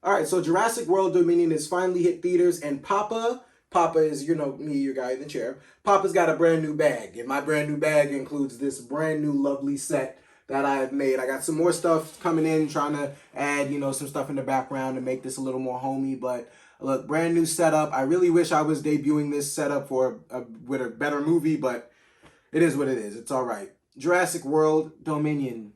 All right, so Jurassic World Dominion has finally hit theaters, and Papa is, me, your guy in the chair. Papa's got a brand new bag, and my brand new bag includes this brand new lovely set that I have made. I got some more stuff coming in, trying to add, some stuff in the background to make this a little more homey, but look, brand new setup. I really wish I was debuting this setup with a better movie, but it is what it is. It's all right. Jurassic World Dominion.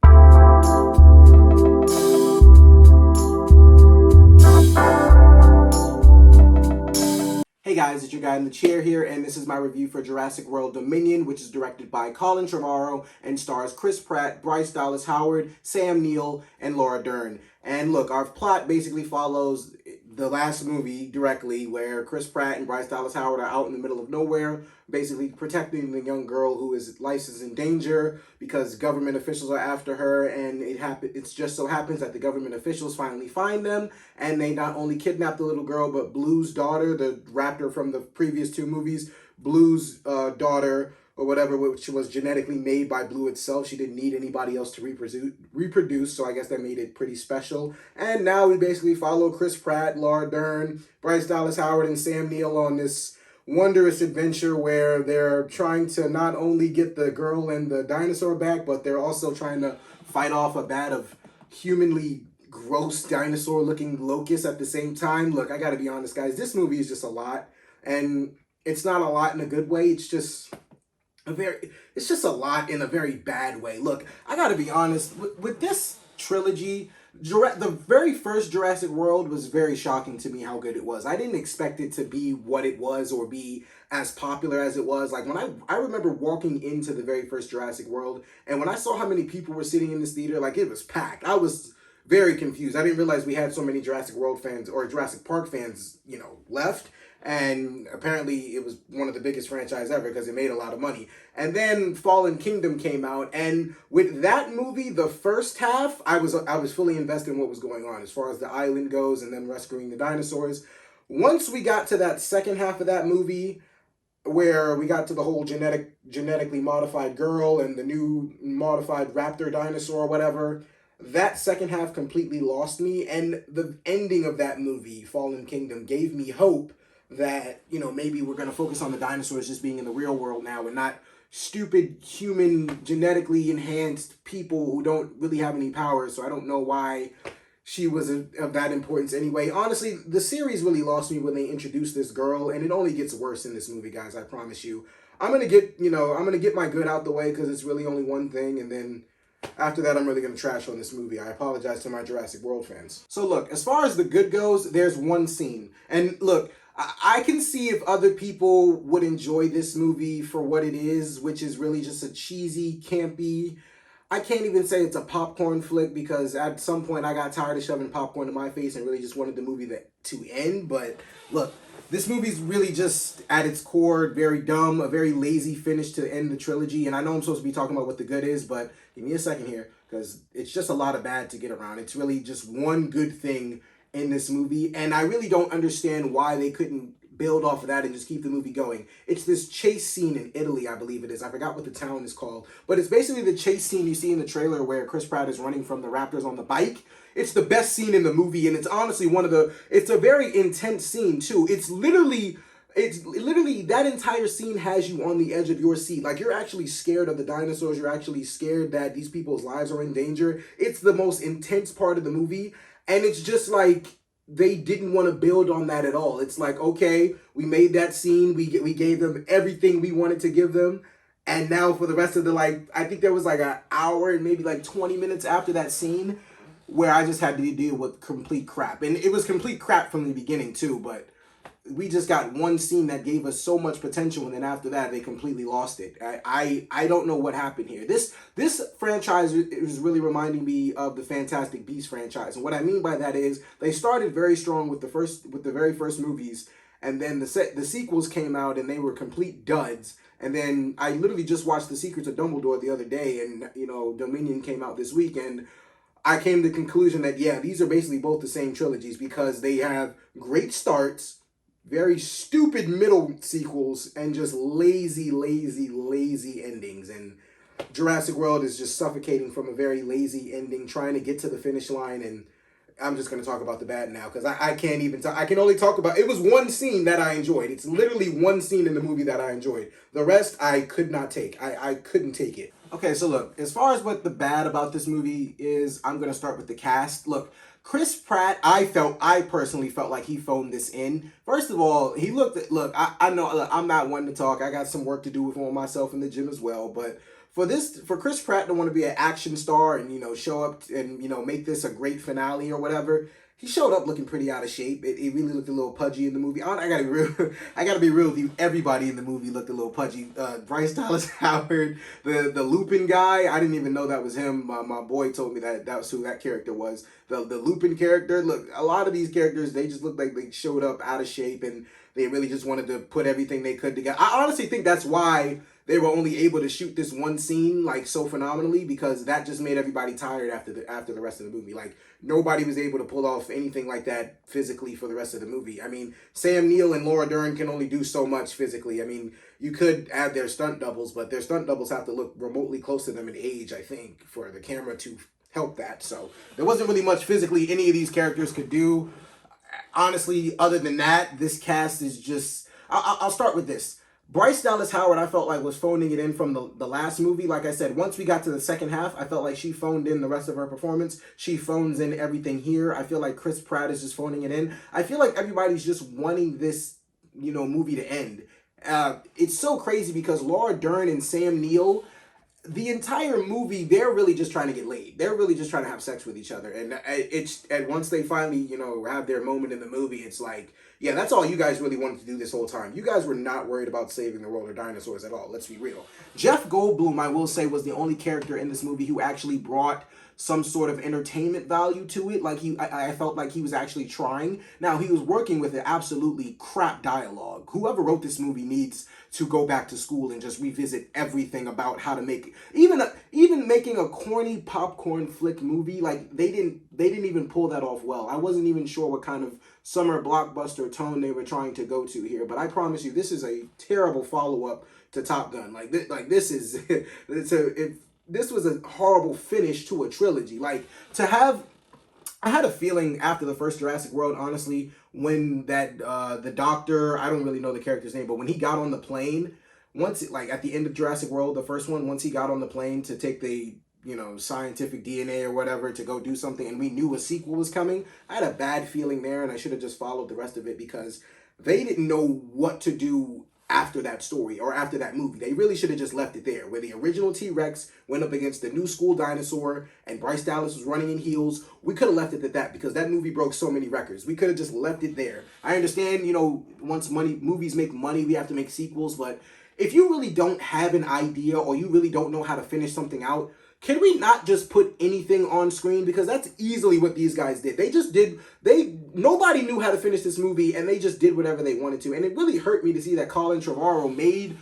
Hey guys, it's your guy in the chair here, and this is my review for Jurassic World Dominion, which is directed by Colin Trevorrow and stars Chris Pratt, Bryce Dallas Howard, Sam Neill, and Laura Dern. And look, our plot basically follows the last movie directly, where Chris Pratt and Bryce Dallas Howard are out in the middle of nowhere, basically protecting the young girl whose life is in danger because government officials are after her, and it just so happens that the government officials finally find them, and they not only kidnap the little girl, but Blue's daughter, the raptor from the previous two movies, Blue's daughter, or whatever, which was genetically made by Blue itself. She didn't need anybody else to reproduce, so I guess that made it pretty special. And now we basically follow Chris Pratt, Laura Dern, Bryce Dallas Howard, and Sam Neill on this wondrous adventure where they're trying to not only get the girl and the dinosaur back, but they're also trying to fight off a bat of humanly gross dinosaur-looking locusts at the same time. Look, I gotta be honest, guys, this movie is just a lot, and it's not a lot in a good way. It's just a lot in a very bad way. Look, I gotta be honest, with this trilogy, the very first Jurassic World was very shocking to me how good it was. I didn't expect it to be what it was or be as popular as it was. Like, when I remember walking into the very first Jurassic World, and when I saw how many people were sitting in this theater, like, it was packed. I was very confused. I didn't realize we had so many Jurassic World fans or Jurassic Park fans, left. And apparently it was one of the biggest franchise ever because it made a lot of money. And then Fallen Kingdom came out, and with that movie, the first half, I was fully invested in what was going on as far as the island goes and then rescuing the dinosaurs. Once we got to that second half of that movie, where we got to the whole genetically modified girl and the new modified raptor dinosaur or whatever, that second half completely lost me. And the ending of that movie, Fallen Kingdom, gave me hope that, maybe we're going to focus on the dinosaurs just being in the real world now and not stupid human genetically enhanced people who don't really have any powers. So I don't know why she was of that importance anyway. Honestly, the series really lost me when they introduced this girl, and it only gets worse in this movie, guys, I promise you. I'm going to get my good out the way because it's really only one thing, and then after that, I'm really going to trash on this movie. I apologize to my Jurassic World fans. So look, as far as the good goes, there's one scene. And look, I can see if other people would enjoy this movie for what it is, which is really just a cheesy, campy, I can't even say it's a popcorn flick because at some point I got tired of shoving popcorn in my face and really just wanted the movie to end. But look, this movie's really just at its core very dumb, a very lazy finish to end the trilogy. And I know I'm supposed to be talking about what the good is, but give me a second here because it's just a lot of bad to get around. It's really just one good thing in this movie, and I really don't understand why they couldn't build off of that and just keep the movie going. It's this chase scene in Italy, I believe it is. I forgot what the town is called, but it's basically the chase scene you see in the trailer where Chris Pratt is running from the raptors on the bike. It's the best scene in the movie, and it's honestly it's a very intense scene too. It's literally that entire scene has you on the edge of your seat. Like, you're actually scared of the dinosaurs. You're actually scared that these people's lives are in danger. It's the most intense part of the movie. And it's just like they didn't want to build on that at all. It's like, okay, we made that scene. We gave them everything we wanted to give them. And now for the rest of I think there was like an hour and maybe like 20 minutes after that scene where I just had to deal with complete crap. And it was complete crap from the beginning too, but we just got one scene that gave us so much potential, and then after that, they completely lost it. I don't know what happened here. This franchise is really reminding me of the Fantastic Beasts franchise, and what I mean by that is they started very strong with the very first movies, and then the sequels came out and they were complete duds. And then I literally just watched The Secrets of Dumbledore the other day, and Dominion came out this week, and I came to the conclusion that yeah, these are basically both the same trilogies because they have great starts, very stupid middle sequels, and just lazy endings. And Jurassic World is just suffocating from a very lazy ending, trying to get to the finish line, and I'm just going to talk about the bad now because I can't even talk. I can only talk about, it was one scene that I enjoyed. It's literally one scene in the movie that I enjoyed. The rest I could not take. I couldn't take it. Okay, so look, as far as what the bad about this movie is, I'm going to start with the cast. Look, Chris Pratt, I personally felt like he phoned this in. First of all, he look, I know, look, I'm not one to talk. I got some work to do with myself in the gym as well, but for Chris Pratt to want to be an action star and, show up and, make this a great finale or whatever, he showed up looking pretty out of shape. It really looked a little pudgy in the movie. I gotta be real. I gotta be real with you. Everybody in the movie looked a little pudgy. Bryce Dallas Howard, the Lupin guy. I didn't even know that was him. My boy told me that was who that character was. The Lupin character. Look, a lot of these characters, they just looked like they showed up out of shape and they really just wanted to put everything they could together. I honestly think that's why they were only able to shoot this one scene like so phenomenally, because that just made everybody tired after the rest of the movie. Like, nobody was able to pull off anything like that physically for the rest of the movie. I mean, Sam Neill and Laura Dern can only do so much physically. I mean, you could add their stunt doubles, but their stunt doubles have to look remotely close to them in age, I think, for the camera to help that. So there wasn't really much physically any of these characters could do. Honestly, other than that, this cast is just... I'll start with this. Bryce Dallas Howard, I felt like, was phoning it in from the last movie. Like I said, once we got to the second half, I felt like she phoned in the rest of her performance. She phones in everything here. I feel like Chris Pratt is just phoning it in. I feel like everybody's just wanting this, movie to end. It's so crazy because Laura Dern and Sam Neill, the entire movie, they're really just trying to get laid. They're really just trying to have sex with each other. And once they finally, have their moment in the movie, it's like, yeah, that's all you guys really wanted to do this whole time. You guys were not worried about saving the world or dinosaurs at all. Let's be real. Jeff Goldblum, I will say, was the only character in this movie who actually brought some sort of entertainment value to it. Like, I felt like he was actually trying. Now, he was working with an absolutely crap dialogue. Whoever wrote this movie needs to go back to school and just revisit everything about how to make, even making a corny popcorn flick movie. Like, they didn't even pull that off well. I wasn't even sure what kind of summer blockbuster tone they were trying to go to here, but I promise you, this is a terrible follow-up to Top Gun. This is this was a horrible finish to a trilogy. I had a feeling after the first Jurassic World, honestly, when that the doctor, I don't really know the character's name, but when he got on the plane, at the end of Jurassic World, the first one, once he got on the plane to take the scientific DNA or whatever to go do something, and we knew a sequel was coming, I had a bad feeling there, and I should have just followed the rest of it, because they didn't know what to do after that story or after that movie. They really should have just left it there, where the original T-Rex went up against the new school dinosaur and Bryce Dallas was running in heels. We could have left it at that, because that movie broke so many records. We could have just left it there. I understand, once movies make money, we have to make sequels, but if you really don't have an idea or you really don't know how to finish something out, can we not just put anything on screen? Because that's easily what these guys did. Nobody knew how to finish this movie, and they just did whatever they wanted to. And it really hurt me to see that Colin Trevorrow made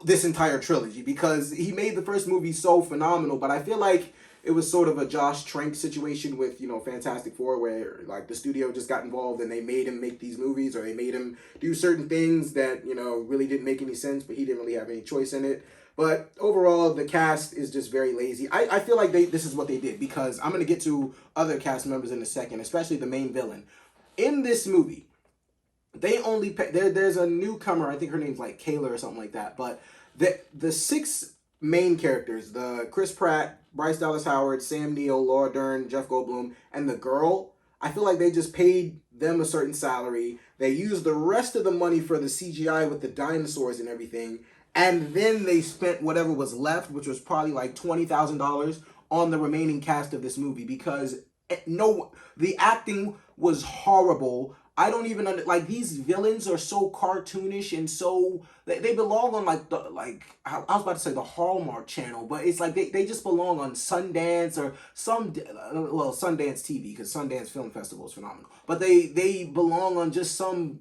this entire trilogy, because he made the first movie so phenomenal. But I feel like it was sort of a Josh Trank situation with, Fantastic Four, where like the studio just got involved and they made him make these movies, or they made him do certain things that, really didn't make any sense, but he didn't really have any choice in it. But overall, the cast is just very lazy. I feel like this is what they did, because I'm going to get to other cast members in a second, especially the main villain. In this movie, they only there's a newcomer, I think her name's like Kayla or something like that, but the six main characters, the Chris Pratt, Bryce Dallas Howard, Sam Neill, Laura Dern, Jeff Goldblum, and the girl, I feel like they just paid them a certain salary. They used the rest of the money for the CGI with the dinosaurs and everything, and then they spent whatever was left, which was probably like $20,000, on the remaining cast of this movie, because the acting was horrible. I don't even these villains are so cartoonish and so they belong on I was about to say the Hallmark Channel, but it's like they just belong on Sundance or Sundance TV, because Sundance Film Festival is phenomenal. But they belong on just some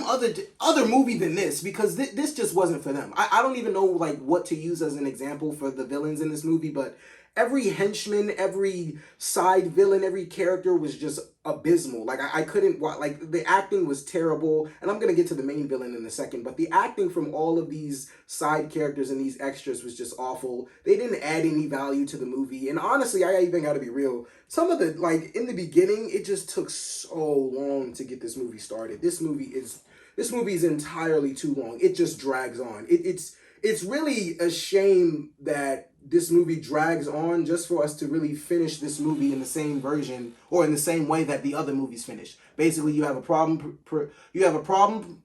other movie than this, because this just wasn't for them. I don't even know what to use as an example for the villains in this movie, but every henchman, every side villain, every character was just abysmal. Like I couldn't watch. Like the acting was terrible, and I'm gonna get to the main villain in a second. But the acting from all of these side characters and these extras was just awful. They didn't add any value to the movie, and honestly, I even got to be real. Some of the like in the beginning, it just took so long to get this movie started. This movie is entirely too long. It just drags on. It's really a shame that this movie drags on just for us to really finish this movie in the same version or in the same way that the other movies finish. Basically, you have a problem. You have a problem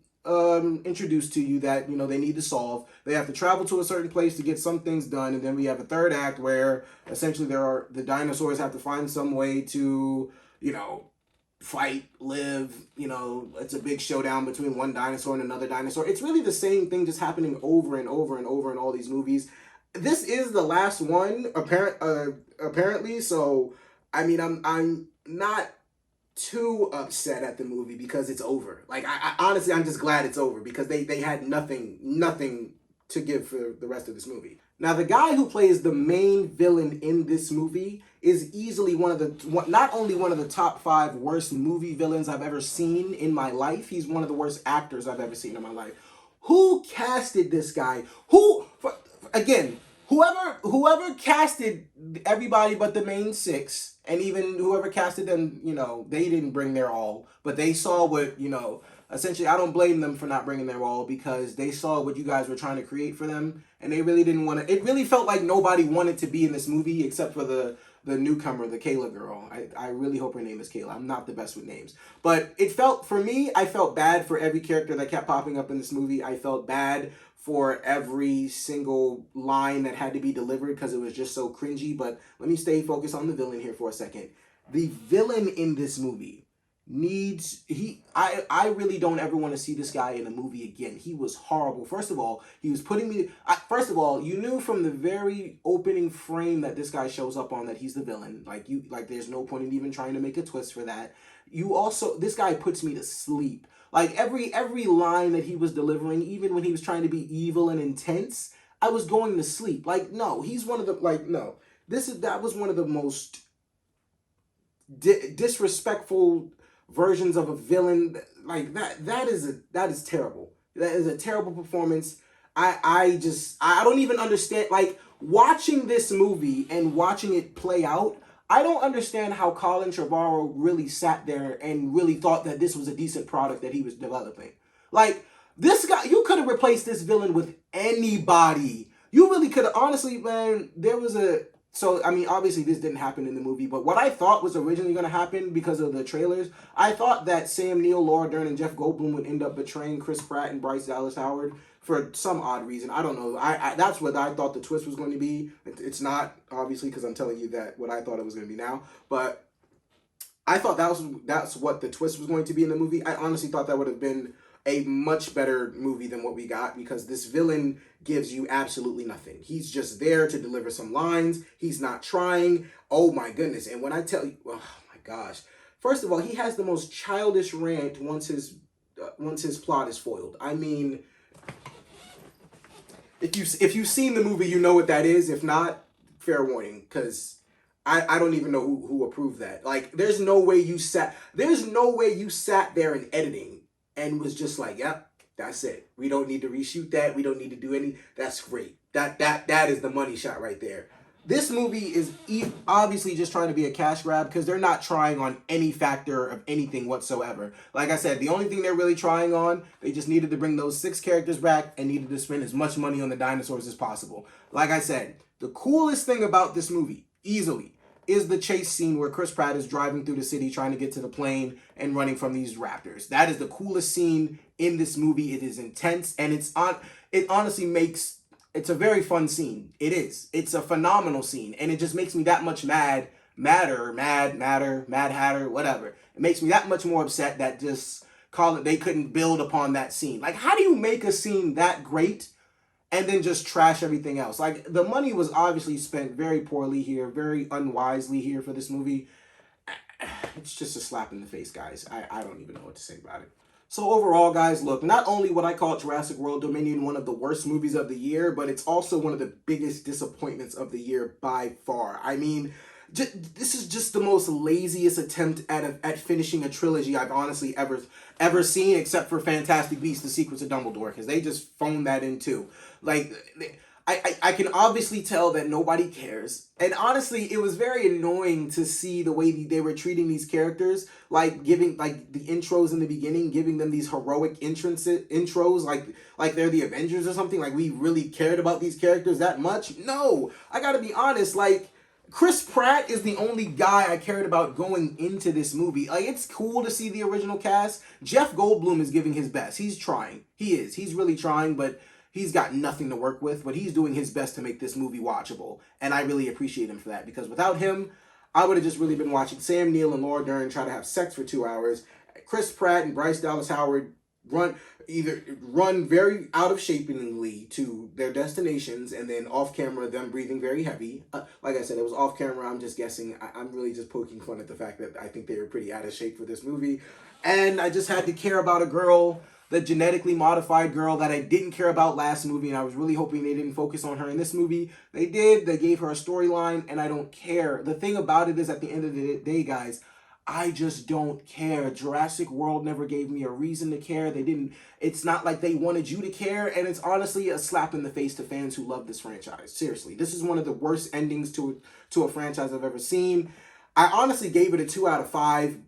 introduced to you that they need to solve. They have to travel to a certain place to get some things done, and then we have a third act where essentially the dinosaurs have to find some way to fight, live, it's a big showdown between one dinosaur and another dinosaur. It's really the same thing just happening over and over and over in all these movies. This is the last one, apparently, so I mean, I'm not too upset at the movie because it's over. Like, I honestly, I'm just glad it's over because they had nothing to give for the rest of this movie. Now, the guy who plays the main villain in this movie is easily not only one of the top 5 worst movie villains I've ever seen in my life, he's one of the worst actors I've ever seen in my life. Who casted this guy? Whoever casted everybody but the main 6, and even whoever casted them, they didn't bring their all, but they saw what, essentially, I don't blame them for not bringing their all because they saw what you guys were trying to create for them, and they really didn't want to. It really felt like nobody wanted to be in this movie except for the newcomer, the Kayla girl. I really hope her name is Kayla. I'm not the best with names. But I felt bad for every character that kept popping up in this movie. I felt bad for every single line that had to be delivered because it was just so cringy. But let me stay focused on the villain here for a second. The villain in this movie I really don't ever want to see this guy in a movie again. He was horrible. First of all, he was putting me. First of all, you knew from the very opening frame that this guy shows up on that he's the villain. Like there's no point in even trying to make a twist for that. This guy puts me to sleep. Like every line that he was delivering, even when he was trying to be evil and intense, I was going to sleep. Like, no, he's one of the no. That was one of the most disrespectful versions of a villain. Like that is terrible. That is a terrible performance. I don't even understand, like, watching this movie and watching it play out. I don't understand how Colin Trevorrow really sat there and really thought that this was a decent product that he was developing. Like, this guy, you could have replaced this villain with anybody. You really could have. Honestly, man, so, I mean, obviously this didn't happen in the movie, but what I thought was originally going to happen because of the trailers, I thought that Sam Neill, Laura Dern, and Jeff Goldblum would end up betraying Chris Pratt and Bryce Dallas Howard for some odd reason. I don't know. That's what I thought the twist was going to be. It's not, obviously, because I'm telling you that what I thought it was going to be now, but I thought that's what the twist was going to be in the movie. I honestly thought that would have been a much better movie than what we got because this villain gives you absolutely nothing. He's just there to deliver some lines. He's not trying. Oh my goodness. And when I tell you, oh my gosh. First of all, he has the most childish rant once his plot is foiled. I mean, if you've seen the movie, you know what that is. If not, fair warning, because I don't even know who approved that. Like, there's no way you sat there in editing and was just like, yep, that's it. We don't need to reshoot that. We don't need to do any. That's great. That is the money shot right there. This movie is obviously just trying to be a cash grab because they're not trying on any factor of anything whatsoever. Like I said, the only thing they're really trying on, they just needed to bring those 6 characters back and needed to spend as much money on the dinosaurs as possible. Like I said, the coolest thing about this movie, easily, is the chase scene where Chris Pratt is driving through the city trying to get to the plane and running from these raptors. That is the coolest scene in this movie. It is intense, and it honestly makes, it's a very fun scene. It is. It's a phenomenal scene, and it just makes me that much Mad Hatter, whatever. It makes me that much more upset that they couldn't build upon that scene. Like, how do you make a scene that great and then just trash everything else? Like, the money was obviously spent very poorly here, very unwisely here for this movie. It's just a slap in the face, guys. I don't even know what to say about it. So overall, guys, look, not only would I call Jurassic World Dominion one of the worst movies of the year, but it's also one of the biggest disappointments of the year by far. I mean, this is just the most laziest attempt at finishing a trilogy I've honestly ever seen, except for Fantastic Beasts: The Secrets of Dumbledore, because they just phoned that in too. Like, I can obviously tell that nobody cares. And honestly, it was very annoying to see the way they were treating these characters, like giving like the intros in the beginning, giving them these heroic intros, like they're the Avengers or something. Like we really cared about these characters that much. No, I gotta be honest, like Chris Pratt is the only guy I cared about going into this movie. Like, it's cool to see the original cast. Jeff Goldblum is giving his best. He's trying. He is. He's really trying, but he's got nothing to work with, but he's doing his best to make this movie watchable. And I really appreciate him for that, because without him, I would have just really been watching Sam Neill and Laura Dern try to have sex for 2 hours. Chris Pratt and Bryce Dallas Howard run very out of shapingly to their destinations, and then off camera them breathing very heavy. Like I said, it was off camera. I'm just guessing. I'm really just poking fun at the fact that I think they were pretty out of shape for this movie, and I just had to care about a girl, the genetically modified girl that I didn't care about last movie, and I was really hoping they didn't focus on her in this movie. They did. They gave her a storyline, and I don't care. The thing about it is, at the end of the day, guys, I just don't care. Jurassic World never gave me a reason to care. They didn't. It's not like they wanted you to care, and it's honestly a slap in the face to fans who love this franchise. Seriously, this is one of the worst endings to a franchise I've ever seen. I honestly gave it a 2 out of 5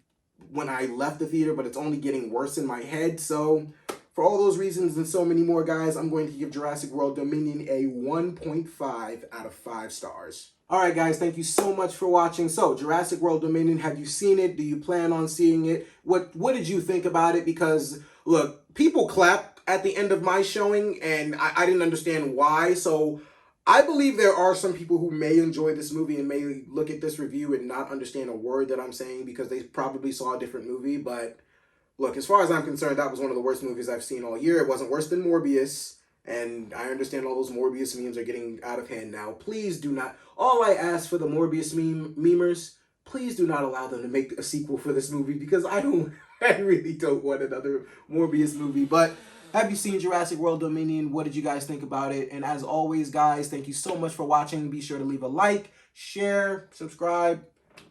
when I left the theater, but it's only getting worse in my head. So for all those reasons and so many more, guys, I'm going to give Jurassic World Dominion a 1.5 out of 5 stars. All right, guys, thank you so much for watching. So, Jurassic World Dominion, have you seen it? Do you plan on seeing it? What did you think about it? Because, look, people clapped at the end of my showing, and I didn't understand why. So, I believe there are some people who may enjoy this movie and may look at this review and not understand a word that I'm saying because they probably saw a different movie. But, look, as far as I'm concerned, that was one of the worst movies I've seen all year. It wasn't worse than Morbius. And I understand all those Morbius memes are getting out of hand now. Please do not. All I ask for the Morbius memers, please do not allow them to make a sequel for this movie, because I really don't want another Morbius movie. But have you seen Jurassic World Dominion? What did you guys think about it? And as always, guys, thank you so much for watching. Be sure to leave a like, share, subscribe.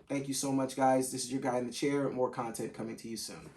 Thank you so much, guys. This is your guy in the chair. More content coming to you soon.